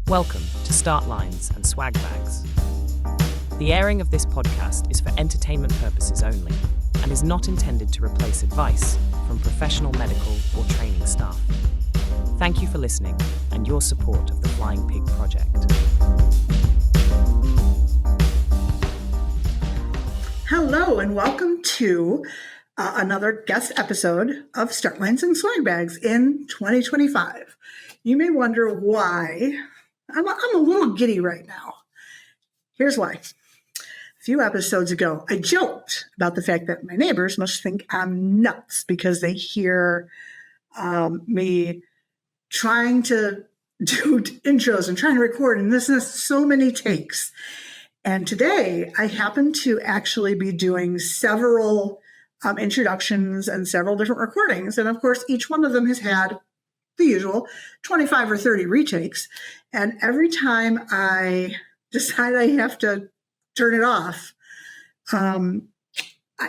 Welcome to Start Lines and Swag Bags. The airing of this podcast is for entertainment purposes only and is not intended to replace advice from professional medical or training staff. Thank you for listening and your support of the Flying Pig Project. Hello and welcome to another guest episode of Start Lines and Swag Bags in 2025. You may wonder why I'm a little giddy right now. Here's why. A few episodes ago, I joked about the fact that my neighbors must think I'm nuts because they hear me trying to do intros and trying to record, and this is so many takes. And today, I happen to actually be doing several introductions and several different recordings. And of course, each one of them has had the usual 25 or 30 retakes. And every time I decide I have to turn it off,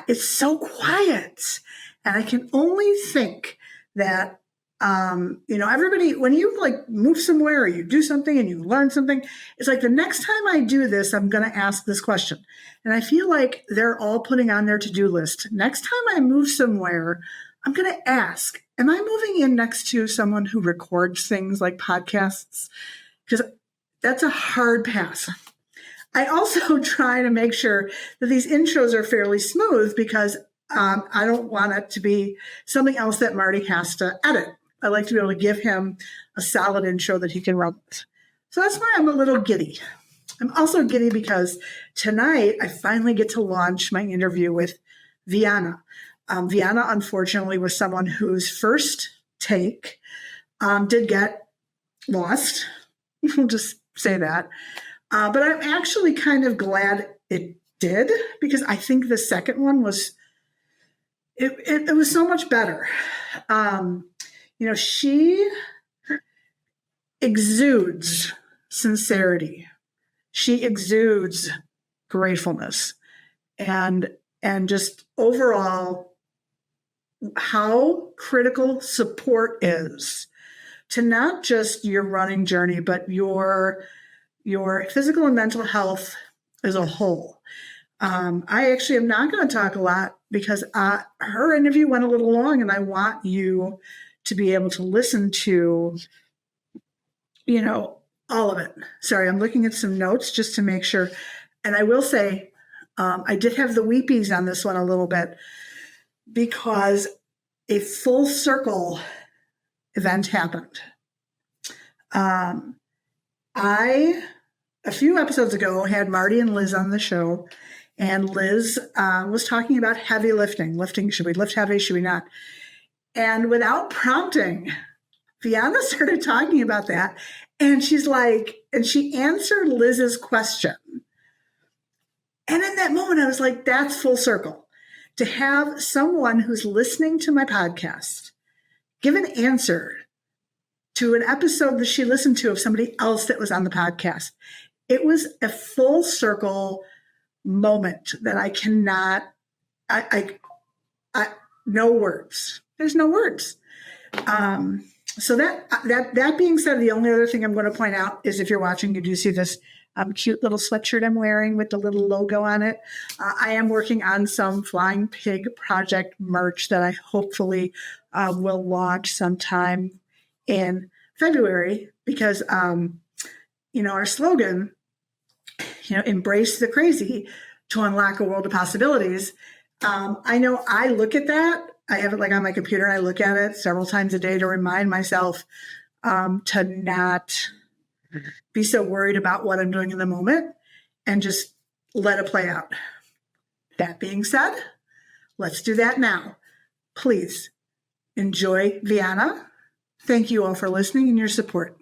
it's so quiet. And I can only think that, everybody, when you like move somewhere or you do something and you learn something, it's like the next time I do this, I'm going to ask this question. And I feel like they're all putting on their to-do list. Next time I move somewhere, I'm going to ask, am I moving in next to someone who records things like podcasts? Because that's a hard pass. I also try to make sure that these intros are fairly smooth because I don't want it to be something else that Marty has to edit. I like to be able to give him a solid intro that he can run with. So that's why I'm a little giddy. I'm also giddy because tonight I finally get to launch my interview with Vianna. Vianna, unfortunately, was someone whose first take did get lost. We'll just say that. But I'm actually kind of glad it did because I think the second one was, it was so much better. She exudes sincerity. She exudes gratefulness and just overall how critical support is to not just your running journey, but your physical and mental health as a whole. I actually am not going to talk a lot because her interview went a little long and I want you to be able to listen to, all of it. Sorry, I'm looking at some notes just to make sure. And I will say, I did have the weepies on this one a little bit because a full circle event happened. A few episodes ago, had Marty and Liz on the show, and Liz was talking about heavy lifting. Should we lift heavy? Should we not? And without prompting, Vianna started talking about that. And she's like, and she answered Liz's question. And in that moment, I was like, that's full circle. To have someone who's listening to my podcast give an answer to an episode that she listened to of somebody else that was on the podcast. It was a full circle moment that I cannot, no words. There's no words. So that being said, the only other thing I'm going to point out is if you're watching, you do see this cute little sweatshirt I'm wearing with the little logo on it. I am working on some Flying Pig Project merch that I hopefully will launch sometime in February because, our slogan, embrace the crazy to unlock a world of possibilities. I know I look at that. I have it like on my computer. I look at it several times a day to remind myself to not be so worried about what I'm doing in the moment and just let it play out. That being said, let's do that now. Please enjoy Vianna. Thank you all for listening and your support.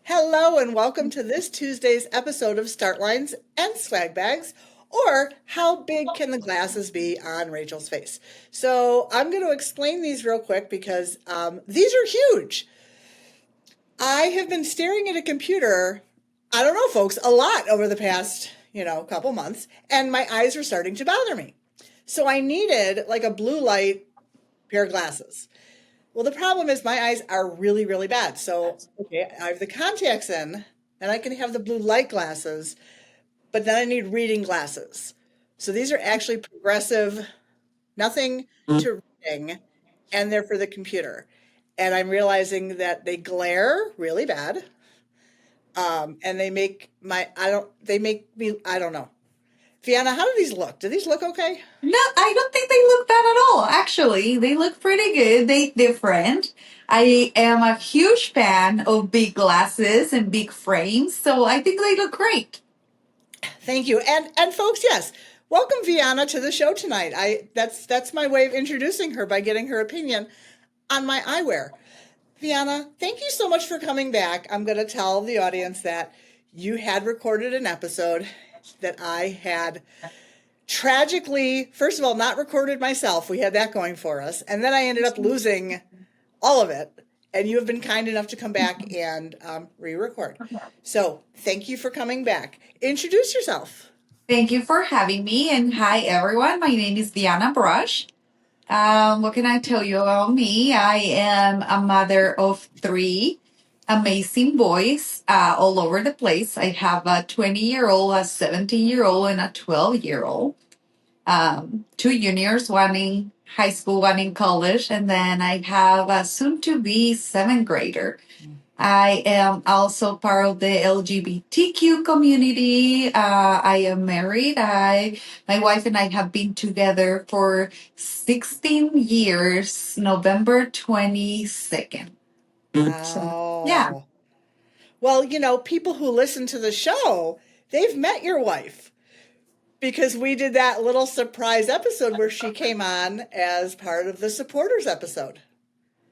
Hello and welcome to this Tuesday's episode of Start Lines and Swag Bags, or How Big Can the Glasses Be on Rachel's Face. So I'm going to explain these real quick because these are huge. I have been staring at a computer, I don't know, folks, a lot over the past, couple months, and my eyes were starting to bother me. So I needed like a blue light pair of glasses. Well, the problem is my eyes are really, really bad. So, okay, I have the contacts in, and I can have the blue light glasses, but then I need reading glasses. So these are actually progressive, nothing to reading, and they're for the computer. And I'm realizing that they glare really bad. And they make me, I don't know. Vianna, how do these look? Do these look okay? No, I don't think they look bad at all. Actually, they look pretty good. They different. I am a huge fan of big glasses and big frames, so I think they look great. Thank you. And folks, yes, welcome Vianna to the show tonight. That's my way of introducing her by getting her opinion on my eyewear. Vianna, thank you so much for coming back. I'm going to tell the audience that you had recorded an episode that I had tragically, first of all, not recorded myself. We had that going for us. And then I ended up losing all of it. And you have been kind enough to come back and re-record. So thank you for coming back. Introduce yourself. Thank you for having me, and hi everyone. My name is Vianna Brush. What can I tell you about me? I am a mother of three amazing boys all over the place. I have a 20-year-old, a 17-year-old, and a 12-year-old. Two juniors, one in high school, one in college, and then I have a soon-to-be seventh grader. I am also part of the LGBTQ community. I am married. My wife and I have been together for 16 years, November 22nd. So, yeah. Wow. Well, people who listen to the show, they've met your wife because we did that little surprise episode where she came on as part of the supporters episode.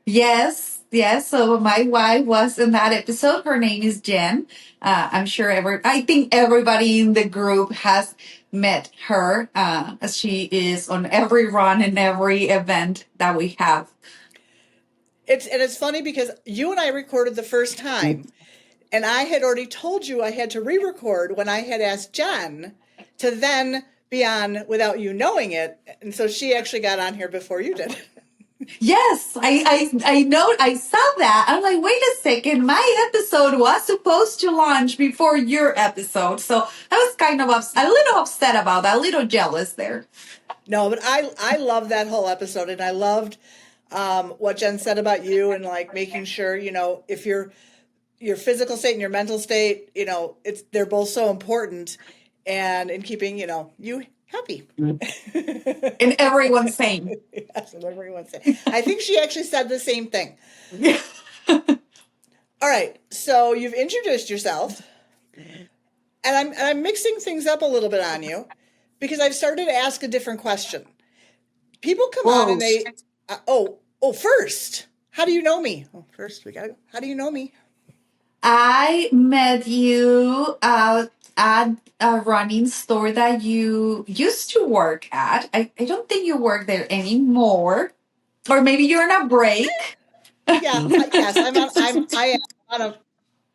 Yes, yes. So my wife was in that episode. Her name is Jen. I'm sure I think everybody in the group has met her, as she is on every run and every event that we have. It's funny because you and I recorded the first time, and I had already told you I had to re-record when I had asked Jen to then be on without you knowing it, and so she actually got on here before you did. Yes, I know. I saw that. I'm like, wait a second. My episode was supposed to launch before your episode, so I was kind of a little upset about that, a little jealous there. No, but I love that whole episode, and I loved what Jen said about you and like making sure if your physical state and your mental state, they're both so important, and in keeping you happy. And everyone's sane. That's what everyone's saying. I think she actually said the same thing. All right, so you've introduced yourself, and I'm mixing things up a little bit on you because I've started to ask a different question. People come on and they, first, how do you know me? Oh, first we gotta go. How do you know me? I met you at a running store that you used to work at. I don't think you work there anymore. Or maybe you're on a break. Yeah, yes,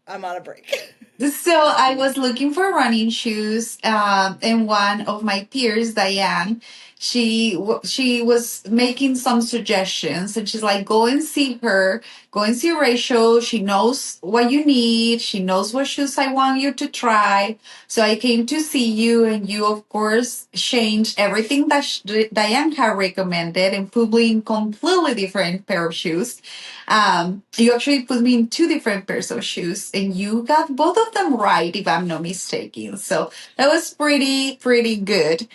I'm on a break. So I was looking for running shoes, and one of my peers, Diane, she was making some suggestions, and she's like, "Go and see her. Go and see Rachel. She knows what you need. She knows what shoes I want you to try." So I came to see you, and you, of course, changed everything that Diane had recommended and put me in completely different pair of shoes. You actually put me in two different pairs of shoes, and you got both of them right, if I'm not mistaken. So that was pretty good.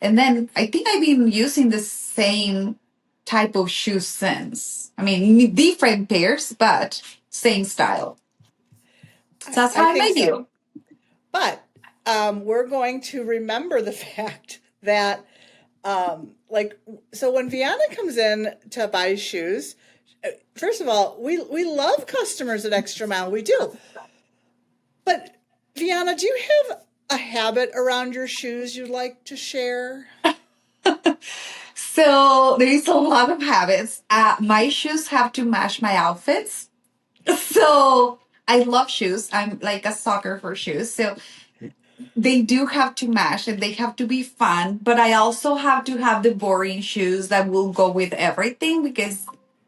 And then I think I've been using the same type of shoes since. I mean, different pairs, but same style. So that's how I met you. But we're going to remember the fact that so when Vianna comes in to buy shoes, first of all, we love customers at Extra Mile. We do. But Vianna, do you have a habit around your shoes you'd like to share? So there is a lot of habits. My shoes have to match my outfits. So I love shoes. I'm like a sucker for shoes. So they do have to match and they have to be fun, but I also have to have the boring shoes that will go with everything because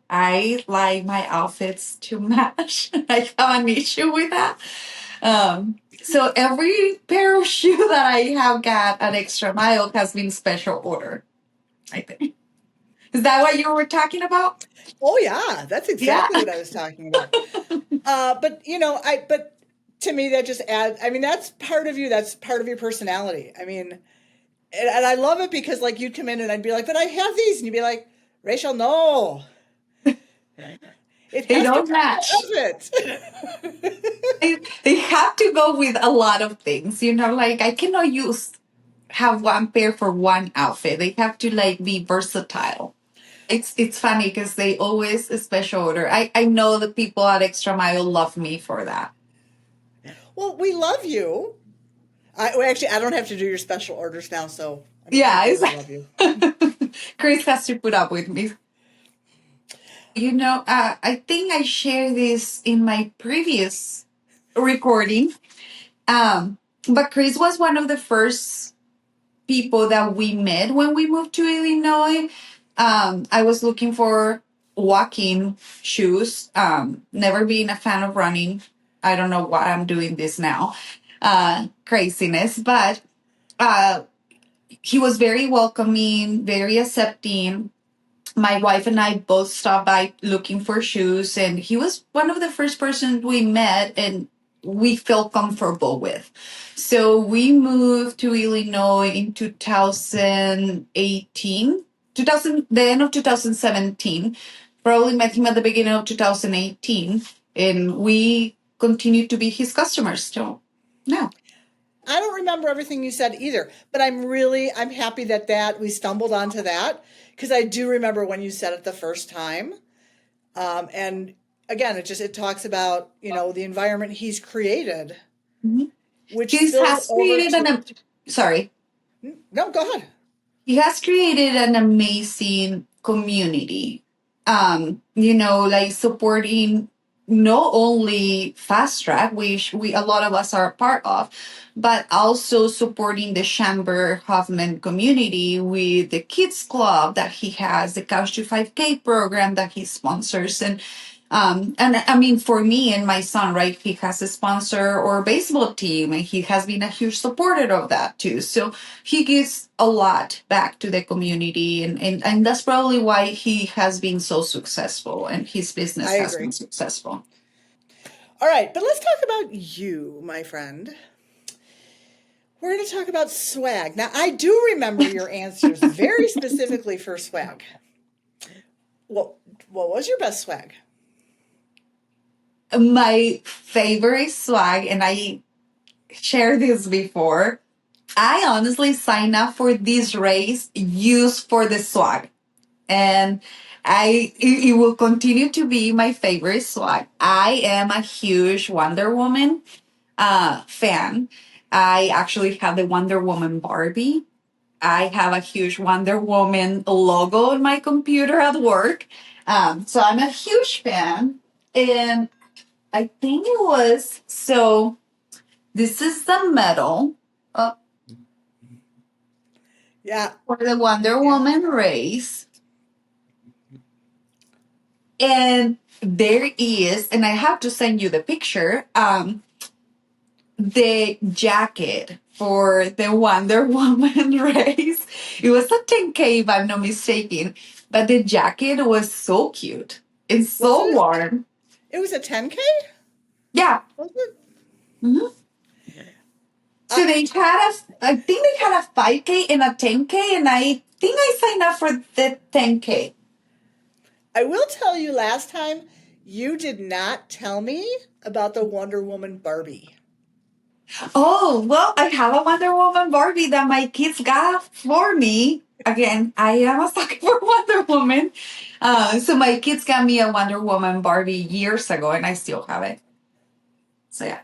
I like my outfits to match. I have an issue with that. So every pair of shoe that I have got at Extra Mile has been special order, I think. Is that what you were talking about? Oh yeah, that's Yeah. exactly what I was talking about. But but to me that just adds. I mean, that's part of you. That's part of your personality. I mean, and I love it because like you'd come in and I'd be like, but I have these, and you'd be like, Rachel, no, it They has to don't go match. with it. They have to go with a lot of things, like I cannot have one pair for one outfit. They have to like be versatile. It's funny because they always a special order. I know the people at Extra Mile love me for that. Well, we love you. Actually, I don't have to do your special orders now, so I Yeah, really love you. Chris has to put up with me. I think I shared this in my previous recording. But Chris was one of the first people that we met when we moved to Illinois. I was looking for walking shoes. Never been a fan of running. I don't know why I'm doing this now. Craziness, but uh, he was very welcoming, very accepting. My wife and I both stopped by looking for shoes, and he was one of the first persons we met and we felt comfortable with. So we moved to Illinois in 2018, the end of 2017. Probably met him at the beginning of 2018, and we continued to be his customers. So, no. I don't remember everything you said either, but I'm happy that we stumbled onto that because I do remember when you said it the first time. And again, it talks about, the environment he's created, Mhm. which He spills has over created to, sorry. no, go ahead. He has created an amazing community. Like supporting not only Fast Track, which we a lot of us are a part of, but also supporting the Chamber Hoffman community with the Kids Club that he has, the Couch to 5K program that he sponsors, and I mean, for me and my son, right, he has a sponsor or a baseball team, and he has been a huge supporter of that too. So he gives a lot back to the community, and that's probably why he has been so successful and his business I has been agree. successful. All right, but let's talk about you, my friend. We're going to talk about swag. Now, I do remember your answers very specifically for swag. What was your best swag? My favorite swag, and I shared this before, I honestly signed up for this race used for the swag. And it will continue to be my favorite swag. I am a huge Wonder Woman fan. I actually have the Wonder Woman Barbie. I have a huge Wonder Woman logo on my computer at work. So I'm a huge fan. And I think it was so. This is the medal Yeah. for the Wonder Yeah. Woman race. And there is, and I have to send you the picture, the jacket for the Wonder Woman race. It was a 10K if I'm not mistaken, but the jacket was so cute. It's Was so it? warm. It was a 10K? Yeah. Was it? Mhm. Uh, So I think they had a 5K and a 10K, and I think I signed up for the 10K. I will tell you last time, you did not tell me about the Wonder Woman Barbie. Oh, well, I have a Wonder Woman Barbie that my kids got for me. Again, I am a sucker for Wonder Woman. So my kids got me a Wonder Woman Barbie years ago, and I still have it. So yeah.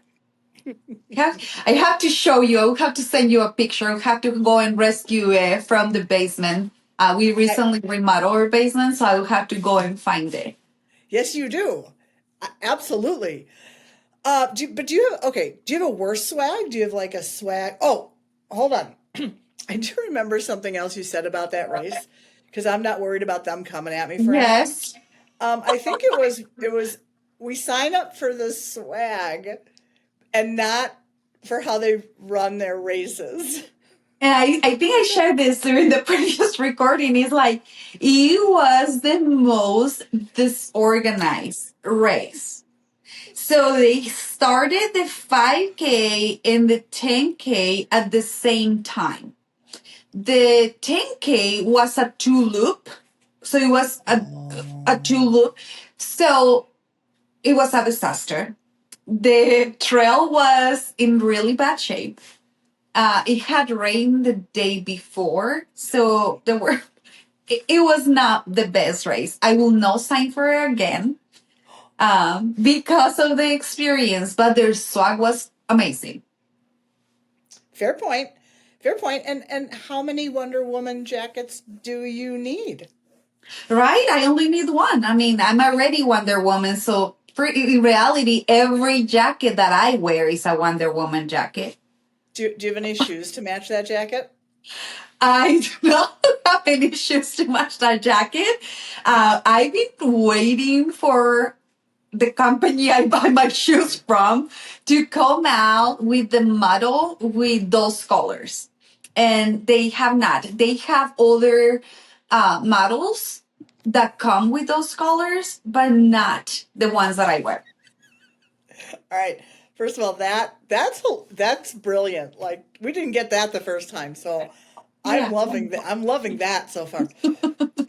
I have to show you. I will have to send you a picture. I will have to go and rescue it from the basement. We I, recently remodeled our basement, so I will have to go and find it. yes, you do. Absolutely. Do you have, okay, do you have a worse swag? Do you have like a swag? Oh, hold on. I do remember something else you said about that race because I'm not worried about them coming at me for anything. Yes. I think it was we sign up for the swag and not for how they run their races. And I think I shared this during the previous recording. It's like it was the most disorganized race. So they started the 5K and the 10K at the same time. The 10K was a two loop. So it was a two loop. So it was a disaster. The trail was in really bad shape. It had rained the day before, so it was not the best race. I will not sign for it again because of the experience, but their swag was amazing. Fair point. Fair point. And how many Wonder Woman jackets do you need? Right? I only need one. I mean, I'm already Wonder Woman, so in reality, every jacket that I wear is a Wonder Woman jacket. Do you have any shoes to match that jacket? I do not have any shoes to match that jacket. I've been waiting for the company I buy my shoes from to come out with the model with those colors. And they have not. They have other models that come with those colors, but not the ones that I wear. All right. First of all, that's brilliant. Like we didn't get that the first time, so Yeah. I'm loving that. I'm loving that so far.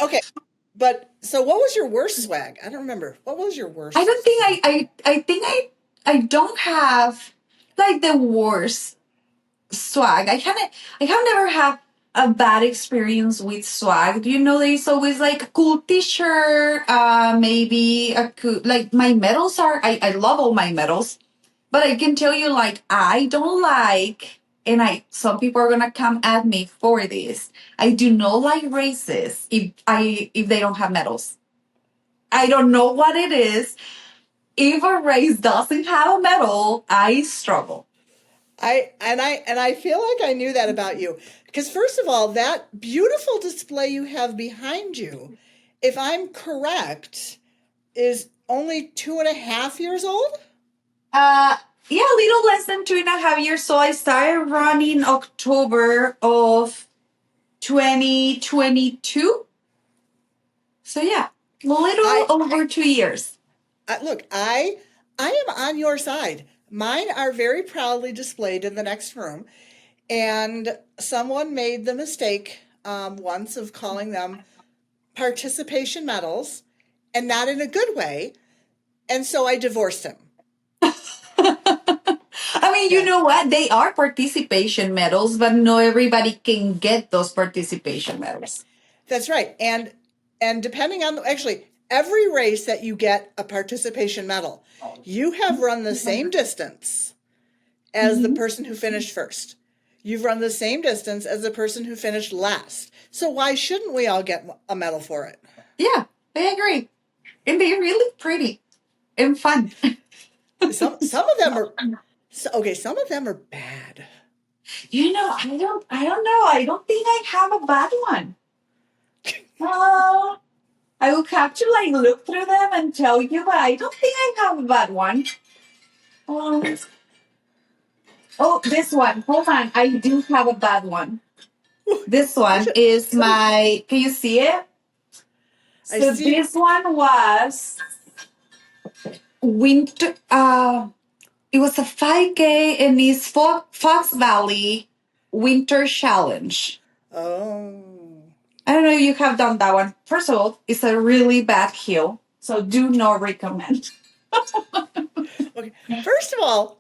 Okay, but so what was your worst swag? I don't remember. What was your worst? I don't think I think I don't have like the worst swag. I have never had a bad experience with swag. You know, there's always like a cool t-shirt, maybe a cool, like my medals are, I love all my medals, but I can tell you like, I don't like, and some people are going to come at me for this. I do not like races if they don't have medals. I don't know what it is. If a race doesn't have a medal, I struggle. I feel like I knew that about you because first of all, that beautiful display you have behind you, if I'm correct, is only 2.5 years old. Yeah, a little less than 2.5 years. So I started running October of 2022. So yeah, a little over 2 years. Look, I am on your side. Mine are very proudly displayed in the next room, and someone made the mistake once of calling them participation medals, and not in a good way. And so I divorced him. I mean, you know what? They are participation medals, but not everybody can get those participation medals. That's right. And depending on actually every race that you get a participation medal, you have run the same distance as the person who finished first. You've run the same distance as the person who finished last. So why shouldn't we all get a medal for it? Yeah, I agree. And they're really pretty and fun. Some of them are okay, some of them are bad. You know, I don't know. I don't think I have a bad one. I will have to like look through them and tell you, but I don't think I have a bad one. Oh, this one. Hold on. I do have a bad one. This one is my, can you see it? So this one was winter, it was a 5K and it's Fox Valley Winter Challenge. Oh. I don't know if you have done that one. First of all, it's a really bad hill, so do not recommend. Okay. First of all,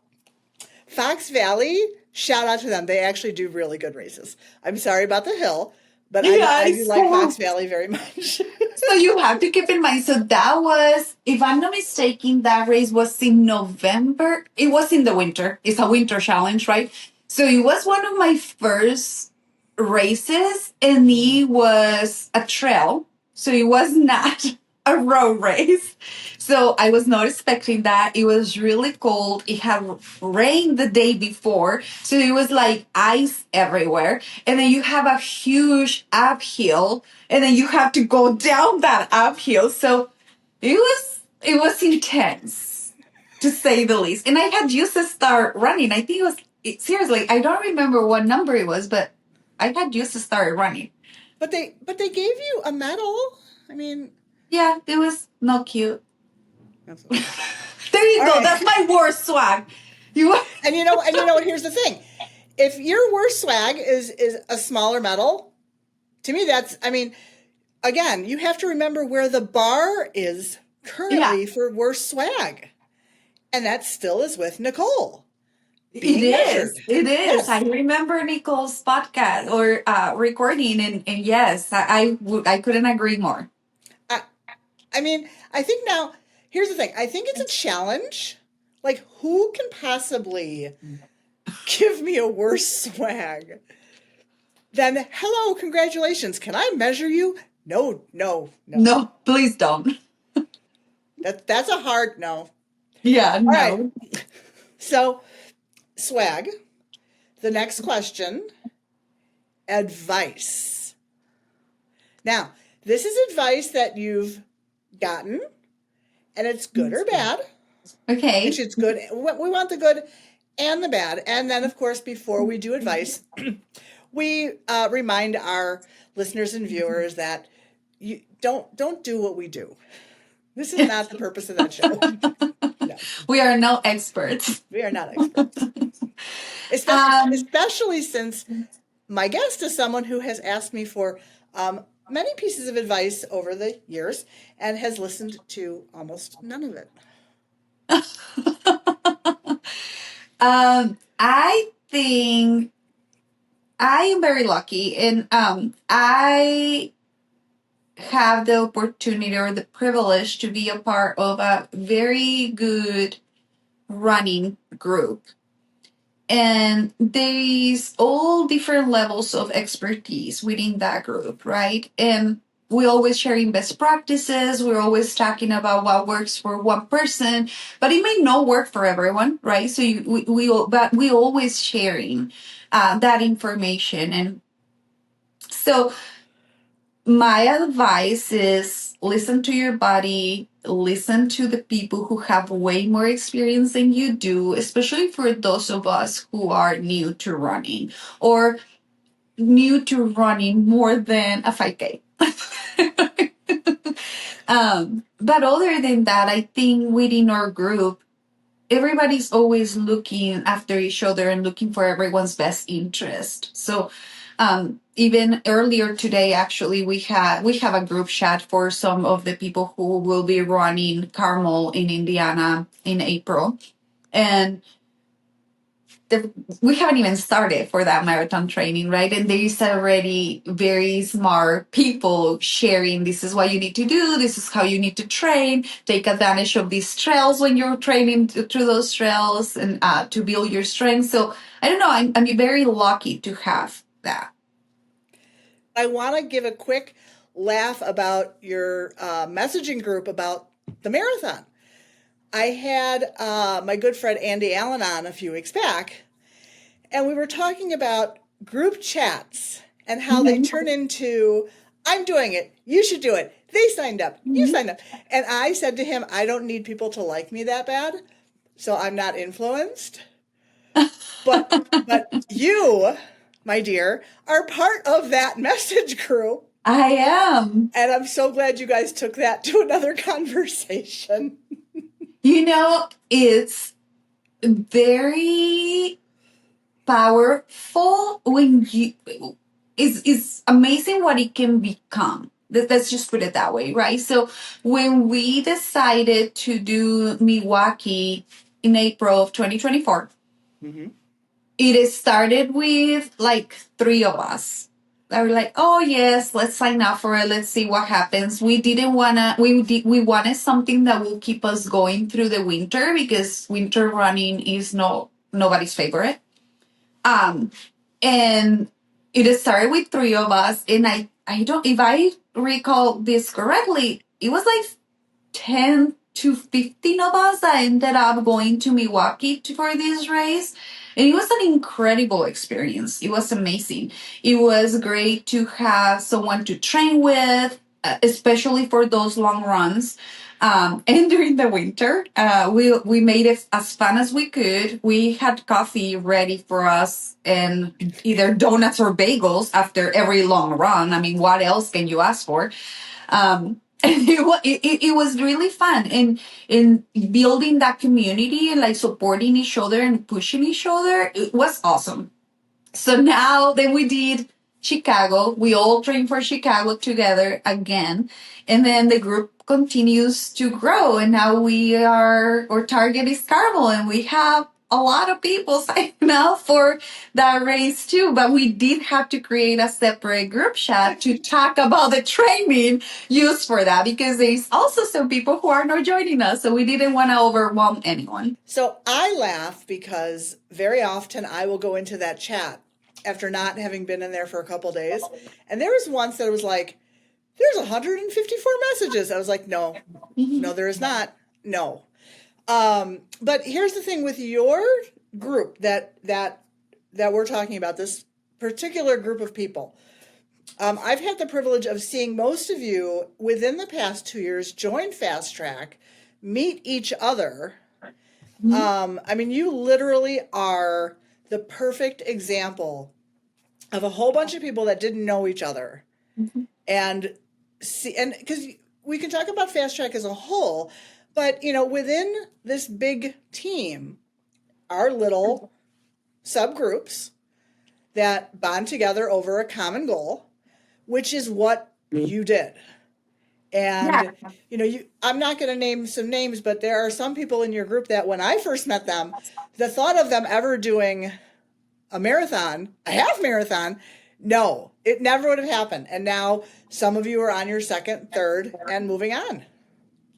Fox Valley, shout out to them. They actually do really good races. I'm sorry about the hill, but I do like Fox Valley very much. So you have to keep in mind. So that was, if I'm not mistaken, that race was in November. It was in the winter. It's a winter challenge, right? So it was one of my first races, and it was a trail. So it was not a road race. So I was not expecting that. It was really cold. It had rained the day before. So it was like ice everywhere. And then you have a huge uphill. And then you have to go down that uphill. So It was intense, to say the least. And I had used to start running. I think seriously, I don't remember what number it was, but I had used to start running. But they gave you a medal. I mean, yeah, it was not cute. That's there you All go. right. That's my worst swag. And you know what? Here's the thing: if your worst swag is a smaller medal, to me that's. I mean, again, you have to remember where the bar is currently for worst swag, and that still is with Nicole. It is. Yes. I remember Nicole's podcast or recording, and yes, I couldn't agree more. I mean, I think now, here's the thing. I think it's a challenge. Like, who can possibly give me a worse swag than, hello, congratulations. Can I measure you? No. No, please don't. That's a hard no. Yeah, no. All right. So, swag. The next question, advice. Now, this is advice that you've gotten, and it's good or bad. Okay. Actually, it's good. We want the good and the bad. And then, of course, before we do advice, we remind our listeners and viewers that you don't do what we do. This is not the purpose of that show. No. We are no experts. We are not experts. Especially since my guest is someone who has asked me for many pieces of advice over the years and has listened to almost none of it. I think I am very lucky, and I have the opportunity or the privilege to be a part of a very good running group. And there is all different levels of expertise within that group, right? And we're always sharing best practices. We're always talking about what works for one person, but it may not work for everyone, right? So we always sharing that information. And so my advice is listen to your body, listen to the people who have way more experience than you do, especially for those of us who are new to running or new to running more than a 5K. But other than that, I think within our group, everybody's always looking after each other and looking for everyone's best interest. So even earlier today, actually, we have a group chat for some of the people who will be running Carmel in Indiana in April. And we haven't even started for that marathon training, right? And there is already very smart people sharing, this is what you need to do, this is how you need to train, take advantage of these trails when you're training through those trails and to build your strength. So I don't know, I'm very lucky to have that. I want to give a quick laugh about your messaging group about the marathon. I had my good friend Andy Allen on a few weeks back, and we were talking about group chats and how they turn into, I'm doing it, you should do it, they signed up, you signed up. And I said to him, I don't need people to like me that bad, so I'm not influenced. But you, my dear, are part of that message group. I am. And I'm so glad you guys took that to another conversation. You know, it's very powerful when it's amazing what it can become. Let's just put it that way, right? So when we decided to do Milwaukee in April of 2024, it started with like 3 of us. They were like, oh yes, let's sign up for it. Let's see what happens. We wanted something that will keep us going through the winter because winter running is nobody's favorite. And it started with 3 of us. And I don't, if I recall this correctly, it was like 10 to 15 of us that ended up going to Milwaukee for this race. And it was an incredible experience. It was amazing. It was great to have someone to train with, especially for those long runs. And during the winter, we made it as fun as we could. We had coffee ready for us and either donuts or bagels after every long run. I mean, what else can you ask for? And it was really fun in building that community and like supporting each other and pushing each other. It was awesome. So now then we did Chicago. We all trained for Chicago together again. And then the group continues to grow. And now our target is Carmel. And we have a lot of people signing up for that race too. But we did have to create a separate group chat to talk about the training used for that because there's also some people who are not joining us. So we didn't want to overwhelm anyone. So I laugh because very often I will go into that chat after not having been in there for a couple of days. And there was once that it was like, there's 154 messages. I was like, no, there is not. No. But here's the thing with your group that we're talking about, this particular group of people. I've had the privilege of seeing most of you within the past 2 years join Fast Track, meet each other. I mean, you literally are the perfect example of a whole bunch of people that didn't know each other. And because we can talk about Fast Track as a whole, but within this big team are little subgroups that bond together over a common goal, which is what you did. And, I'm not going to name some names, but there are some people in your group that when I first met them, the thought of them ever doing a half marathon, no, it never would have happened. And now some of you are on your second, third, and moving on.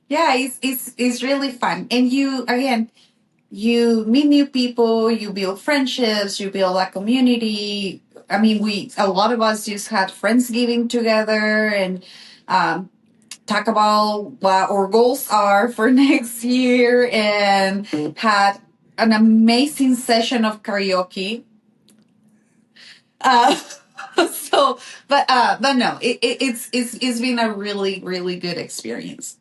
Yeah, it's really fun. And you meet new people, you build friendships, you build a community. I mean, a lot of us just had Friendsgiving together and talk about what our goals are for next year and had an amazing session of karaoke. But no, it's been a really, really good experience.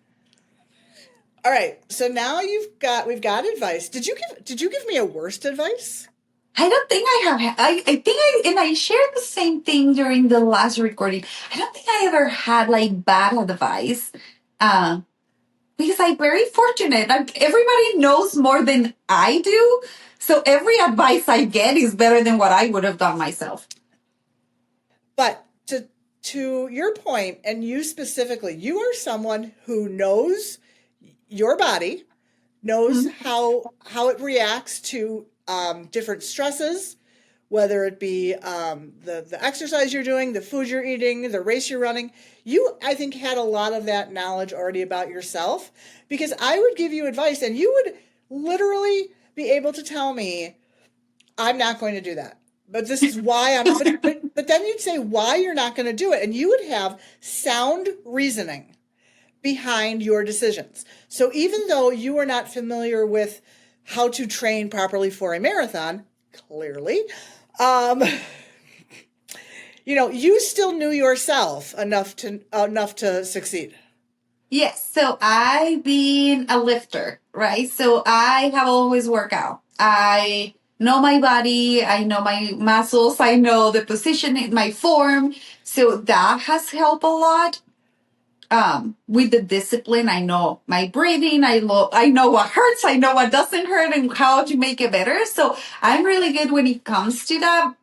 All right, so now we've got advice. Did you give me a worst advice? I don't think I have. I shared the same thing during the last recording. I don't think I ever had like bad advice, because I'm very fortunate. Everybody knows more than I do, so every advice I get is better than what I would have done myself. But to your point, and you specifically, you are someone who knows your body, knows how it reacts to different stresses, whether it be the exercise you're doing, the food you're eating, the race you're running. You, I think, had a lot of that knowledge already about yourself, because I would give you advice and you would literally be able to tell me, I'm not going to do that. But this is why but then you'd say why you're not going to do it. And you would have sound reasoning behind your decisions. So even though you are not familiar with how to train properly for a marathon, clearly, you still knew yourself enough to succeed. Yes. So I've been a lifter, right? So I have always worked out. I know my body. I know my muscles. I know the position in my form. So that has helped a lot. With the discipline, I know my breathing. I know what hurts. I know what doesn't hurt and how to make it better. So I'm really good when it comes to that,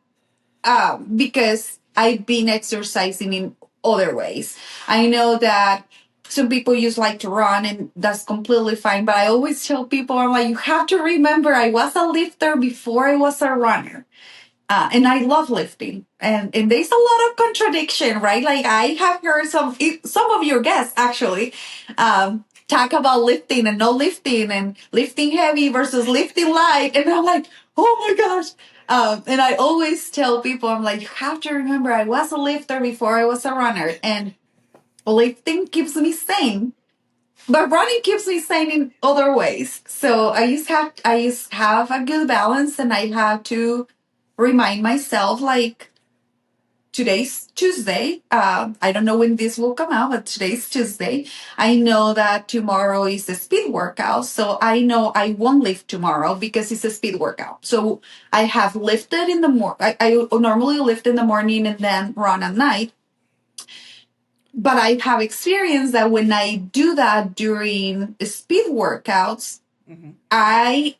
because I've been exercising in other ways. I know that some people just like to run, and that's completely fine. But I always tell people, I'm like, you have to remember, I was a lifter before I was a runner. And I love lifting, and there's a lot of contradiction, right? Like I have heard some of your guests actually talk about lifting and no lifting, and lifting heavy versus lifting light, and I'm like, oh my gosh. And I always tell people, I'm like, you have to remember, I was a lifter before I was a runner, and lifting keeps me sane, but running keeps me sane in other ways. So I just have a good balance, and I have to remind myself, like, today's Tuesday. I don't know when this will come out, but today's Tuesday. I know that tomorrow is a speed workout. So I know I won't lift tomorrow because it's a speed workout. So I have lifted in the morning. I normally lift in the morning and then run at night. But I have experienced that when I do that during speed workouts, I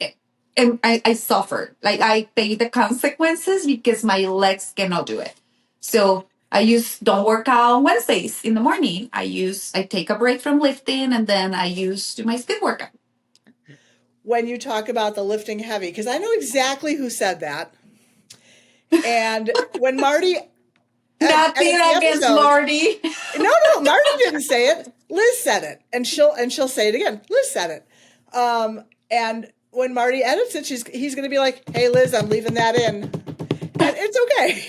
suffer. Like I pay the consequences because my legs cannot do it. So don't work out on Wednesdays in the morning. I take a break from lifting and then I do my speed workout. When you talk about the lifting heavy, because I know exactly who said that. And when Marty Nothing against Marty. No, Marty didn't say it. Liz said it, and she'll say it again. Liz said it. And when Marty edits it, he's going to be like, "Hey, Liz, I'm leaving that in," and it's okay,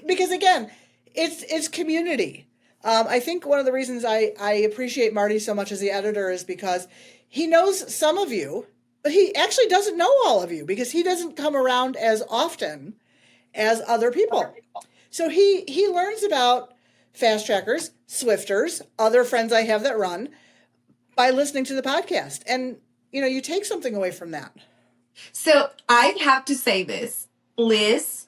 because again, it's community. I think one of the reasons I appreciate Marty so much as the editor is because he knows some of you, but he actually doesn't know all of you because he doesn't come around as often as other people. So he learns about fast trackers, Swifters, other friends I have that run by listening to the podcast. And, you take something away from that. So I have to say this, Liz,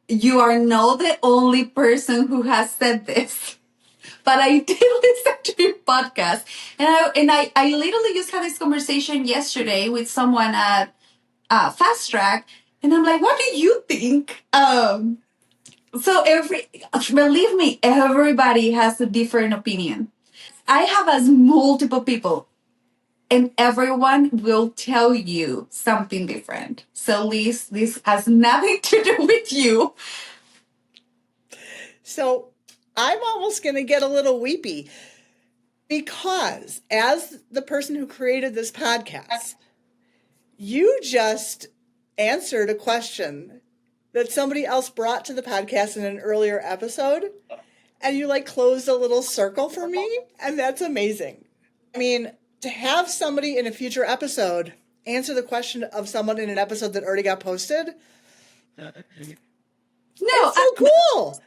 you are not the only person who has said this. But I did listen to your podcast. And I literally just had this conversation yesterday with someone at Fast Track. And I'm like, what do you think? So believe me, everybody has a different opinion. I have asked multiple people and everyone will tell you something different. So Liz, this has nothing to do with you. So I'm almost going to get a little weepy because as the person who created this podcast, you just answered a question that somebody else brought to the podcast in an earlier episode, and you closed a little circle for me, and that's amazing. I mean, to have somebody in a future episode answer the question of someone in an episode that already got posted, it's so cool.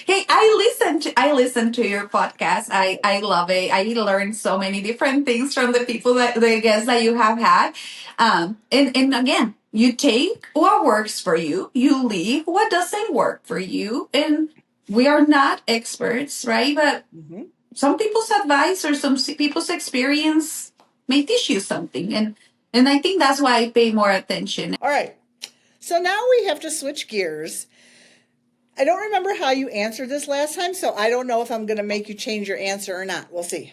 Hey, I listen to your podcast. I love it. I learned so many different things from the guests that you have had. And again, you take what works for you, you leave what doesn't work for you. And we are not experts, right? But some people's advice or some people's experience may teach you something. And I think that's why I pay more attention. All right. So now we have to switch gears. I don't remember how you answered this last time, so I don't know if I'm going to make you change your answer or not. We'll see.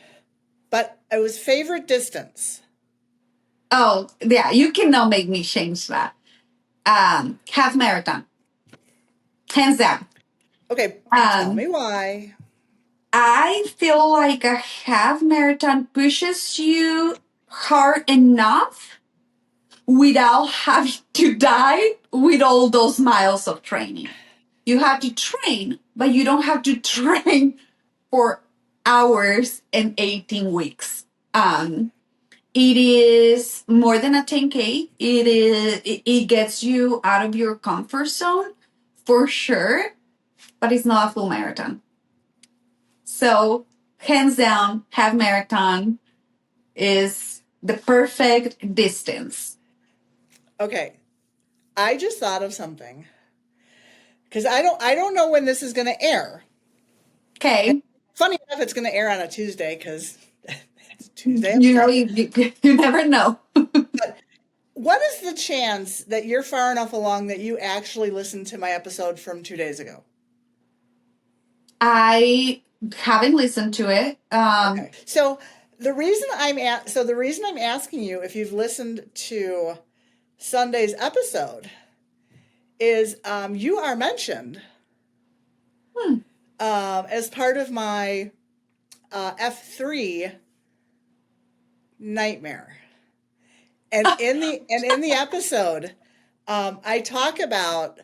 But it was favorite distance. Oh, yeah, you cannot make me change that. Half marathon. Hands down. Okay, tell me why. I feel like a half marathon pushes you hard enough without having to die with all those miles of training. You have to train, but you don't have to train for hours and 18 weeks. It is more than a 10K. It gets you out of your comfort zone for sure, but it's not a full marathon. So hands down, half marathon is the perfect distance. Okay. I just thought of something. Because I don't know when this is going to air. Okay. Funny enough, it's going to air on a Tuesday because it's Tuesday. You never know. But what is the chance that you're far enough along that you actually listened to my episode from 2 days ago? I haven't listened to it. Okay. So the reason I'm asking you if you've listened to Sunday's episode is you are mentioned as part of my F3 nightmare, and in the episode, I talk about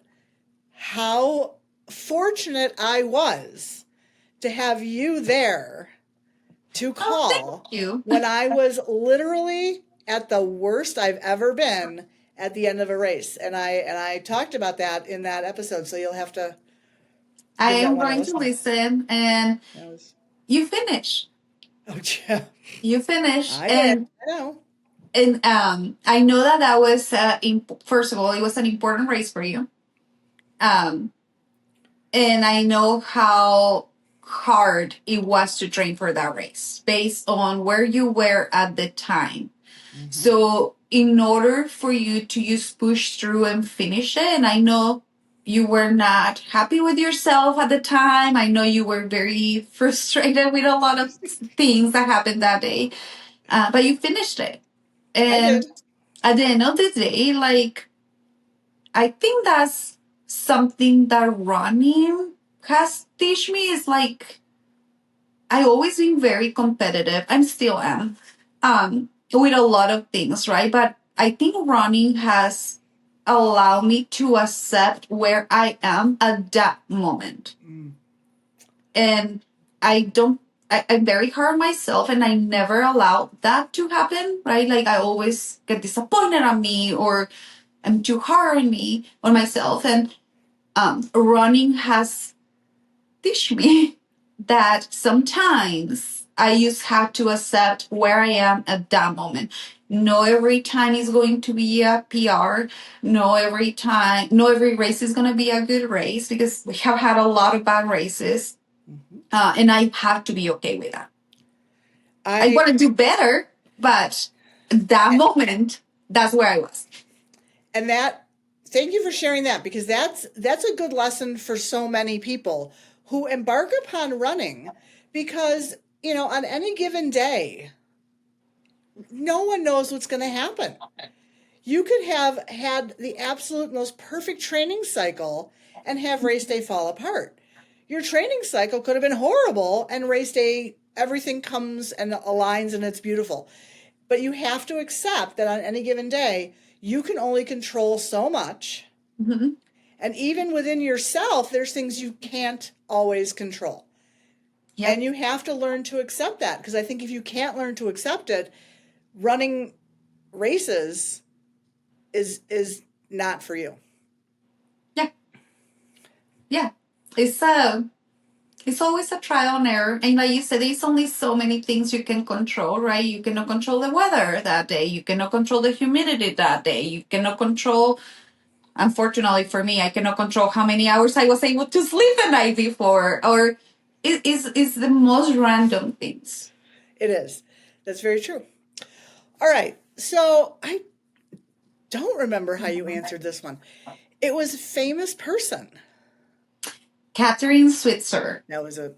how fortunate I was to have you there to call when I was literally at the worst I've ever been at the end of a race. And I talked about that in that episode. So you'll have to I Give that am one a going to listen. listen, and That was, you finish. oh, yeah. You finish, I did. I know. and I know that was first of all, it was an important race for you. Um, and I know how hard it was to train for that race based on where you were at the time. Mm-hmm. So, in order for you to just push through and finish it, and I know you were not happy with yourself at the time. I know you were very frustrated with a lot of things that happened that day, but you finished it. I And did. at the end of the day, like, I think that's something that running has teach me is like I always been very competitive. I'm still am with a lot of things, right? But I think running has allowed me to accept where I am at that moment. Mm. And I don't I'm very hard on myself and I never allow that to happen, right? Like I always get disappointed on me or I'm too hard on me, on myself. And running has teach me that sometimes I just have to accept where I am at that moment. No every time is going to be a PR. No every race is going to be a good race because we have had a lot of bad races. Mm-hmm. And I have to be okay with that. I I want to do better, but that moment, that's where I was. and that thank you for sharing that because that's a good lesson for so many people who embark upon running because on any given day no one knows what's going to happen. You could have had the absolute most perfect training cycle and have race day fall apart. Your training cycle could have been horrible and race day everything comes and aligns and it's beautiful. But you have to accept that on any given day, you can only control so much. Mm-hmm. And even within yourself, there's things you can't always control. Yep. And you have to learn to accept that. Because I think if you can't learn to accept it, running races is not for you. Yeah. Yeah. It's always a trial and error. And like you said, there's only so many things you can control, right? You cannot control the weather that day. You cannot control the humidity that day. You cannot control, unfortunately for me, I cannot control how many hours I was able to sleep the night before. Or it's the most random things. It is. That's very true. All right. So I don't remember how you answered this one. It was a famous person. Catherine Switzer. That was a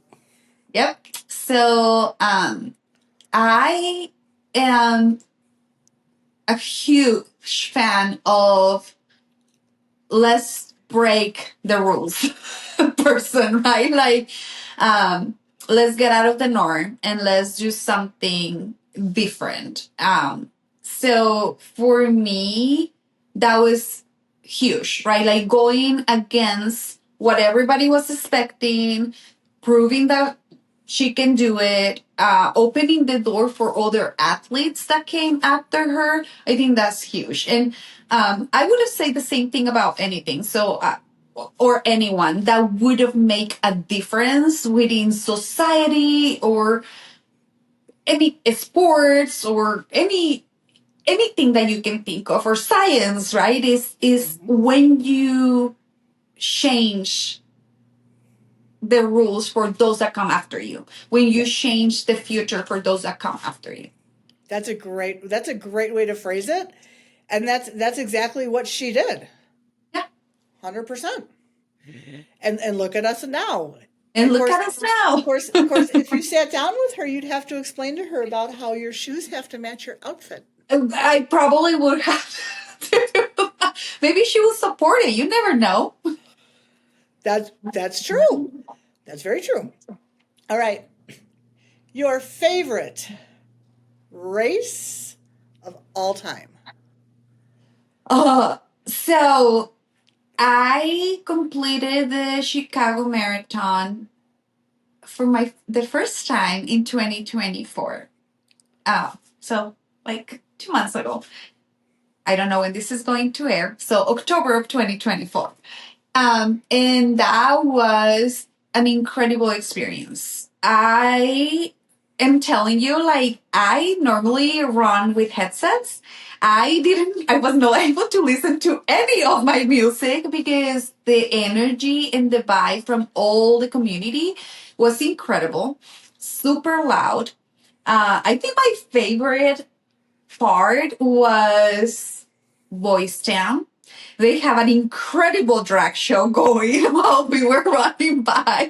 Yep. So I am a huge fan of let's break the rules person, right? Like let's get out of the norm and let's do something different. So for me, that was huge, right? Like going against what everybody was expecting, proving that she can do it, opening the door for other athletes that came after her. I think that's huge. And I would have said the same thing about anything. So, or anyone that would have made a difference within society or any sports or anything that you can think of or science, right? Is when you change the rules for those that come after you, when you change the future for those that come after you. That's a great way to phrase it. And that's exactly what she did. Yeah. 100%. And look at us now. And look at us now. Of course, if you sat down with her, you'd have to explain to her about how your shoes have to match your outfit. I probably would have to. Maybe she will support it. You never know. That's true. That's very true. All right. Your favorite race of all time? So I completed the Chicago Marathon for the first time in 2024. So like 2 months ago. I don't know when this is going to air. So October of 2024. And that was an incredible experience. I am telling you, like, I normally run with headsets. I was not able to listen to any of my music because the energy and the vibe from all the community was incredible, super loud. I think my favorite part was Boys Town. They have an incredible drag show going while we were running by.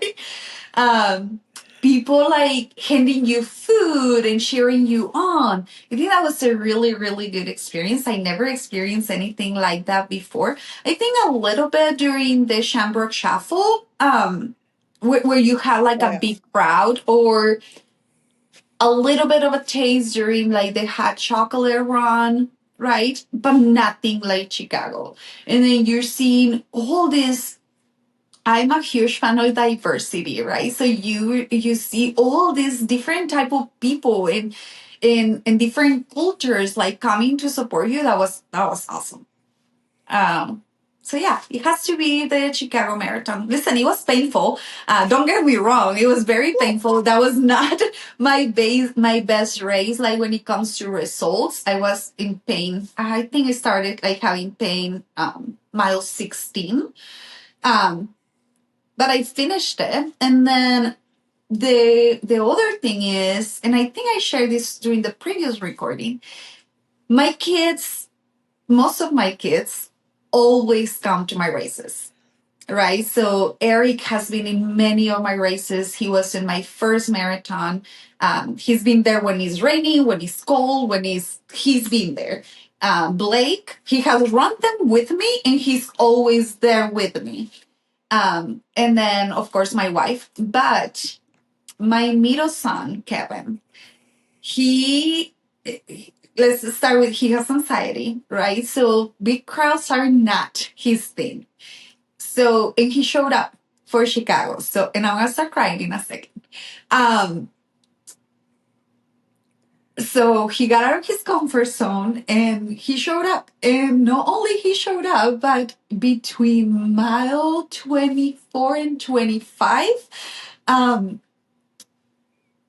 Um, People like handing you food and cheering you on. I think that was a really, really good experience. I never experienced anything like that before. I think a little bit during the Shamrock Shuffle, where you had like Oh, a yeah. big crowd, or a little bit of a taste during like the hot chocolate run, right? But nothing like Chicago. And then you're seeing all this. I'm a huge fan of diversity, right? So you see all these different type of people in different cultures like coming to support you. That was awesome. Um, so yeah, it has to be the Chicago Marathon. Listen, it was painful. Don't get me wrong, it was very painful. That was not my best race. Like when it comes to results, I was in pain. I think I started like having pain mile 16. Um, but I finished it, and then the other thing is, and I think I shared this during the previous recording. My kids, most of my kids, always come to my races, right? So Eric has been in many of my races. He was in my first marathon. He's been there when it's raining, when it's cold, he's been there. Blake, he has run them with me, and he's always there with me. And then of course my wife, but my middle son Kevin, he let's start with, he has anxiety, right? So big crowds are not his thing. So, and he showed up for Chicago. So, and I'm gonna start crying in a second. Um, so he got out of his comfort zone and he showed up. And not only he showed up, but between mile 24 and 25, um,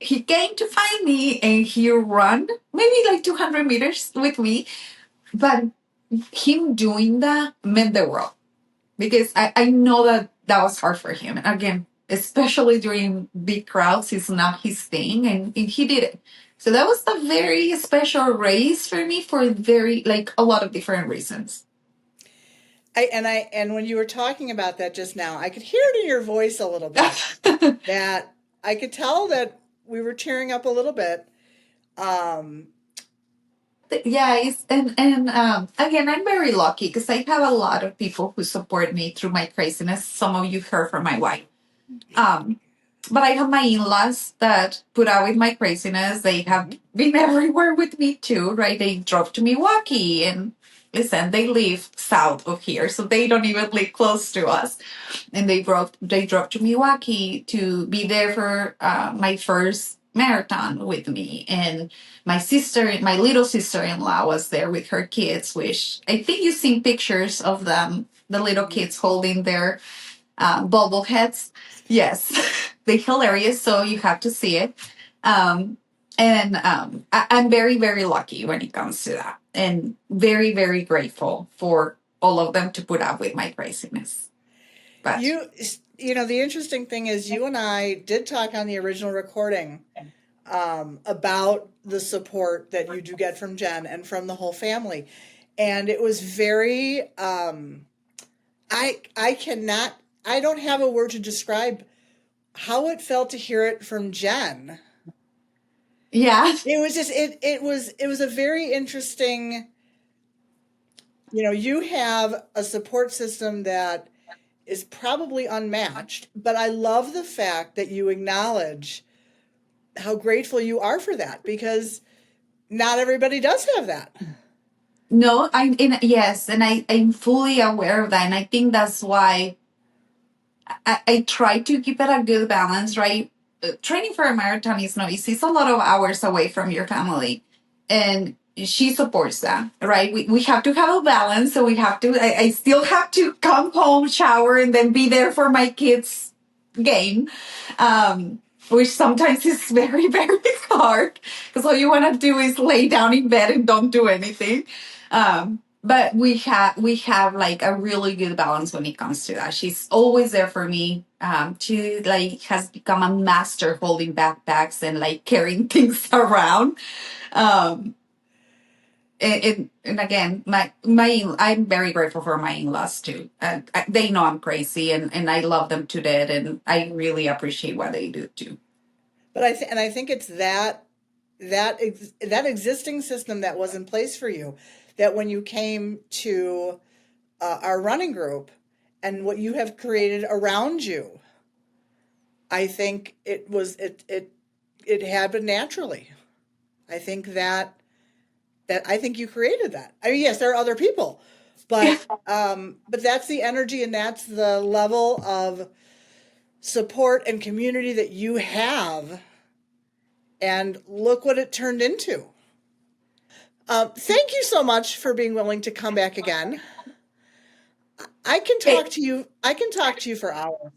he came to find me and he ran maybe like 200 meters with me. But him doing that meant the world, because I know that was hard for him. And again, especially during big crowds, it's not his thing, and he did it. So that was a very special race for me for very, like, a lot of different reasons. And when you were talking about that just now, I could hear it in your voice a little bit that I could tell that we were tearing up a little bit. Yeah, again, I'm very lucky because I have a lot of people who support me through my craziness. Some of you heard from my wife. But I have my in-laws that put out with my craziness. They have been everywhere with me too, right? They drove to Milwaukee, and listen, they live south of here, so they don't even live close to us. And they drove to Milwaukee to be there for my first marathon with me. And my little sister-in-law was there with her kids, which I think you've seen pictures of them, the little kids holding their bobbleheads. Yes, they're hilarious. So you have to see it. I'm very, very lucky when it comes to that, and very, very grateful for all of them to put up with my craziness. But You know, the interesting thing is you and I did talk on the original recording about the support that you do get from Jen and from the whole family. And it was very, I don't have a word to describe how it felt to hear it from Jen. yeah, It was just, it was a very interesting, you know, you have a support system that is probably unmatched, but I love the fact that you acknowledge how grateful you are for that, because not everybody does have that. no, yes, and I'm fully aware of that, and I think that's why I try to keep it a good balance, right? Training for a marathon is not easy. It's a lot of hours away from your family. And she supports that, right? We have to have a balance. So we have to, I still have to come home, shower, and then be there for my kids' game. Which sometimes is very, very hard because all you want to do is lay down in bed and don't do anything. But we have like a really good balance when it comes to that. She's always there for me. She like has become a master holding backpacks and like carrying things around. And again, I'm very grateful for my in-laws too. They know I'm crazy, and I love them to death, and I really appreciate what they do too. But I think it's that existing system that was in place for you, that when you came to our running group and what you have created around you, I think it happened naturally. I think that I think you created that. I mean, yes, there are other people, but that's the energy and that's the level of support and community that you have. And look what it turned into. Thank you so much for being willing to come back again. I can talk to you. I can talk to you for hours.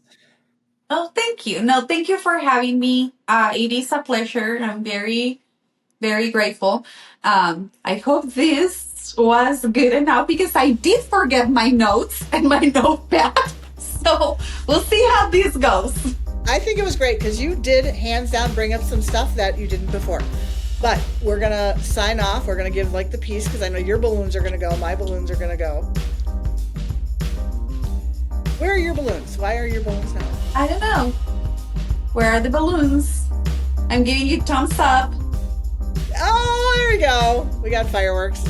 Oh, thank you. No, thank you for having me. It is a pleasure. I'm very, very grateful. I hope this was good enough because I did forget my notes and my notepad. So we'll see how this goes. I think it was great because you did hands down bring up some stuff that you didn't before. But we're going to sign off. We're going to give like the piece because I know your balloons are going to go. My balloons are going to go. Where are your balloons? Why are your balloons not? I don't know. Where are the balloons? I'm giving you thumbs up. Oh, there we go. We got fireworks.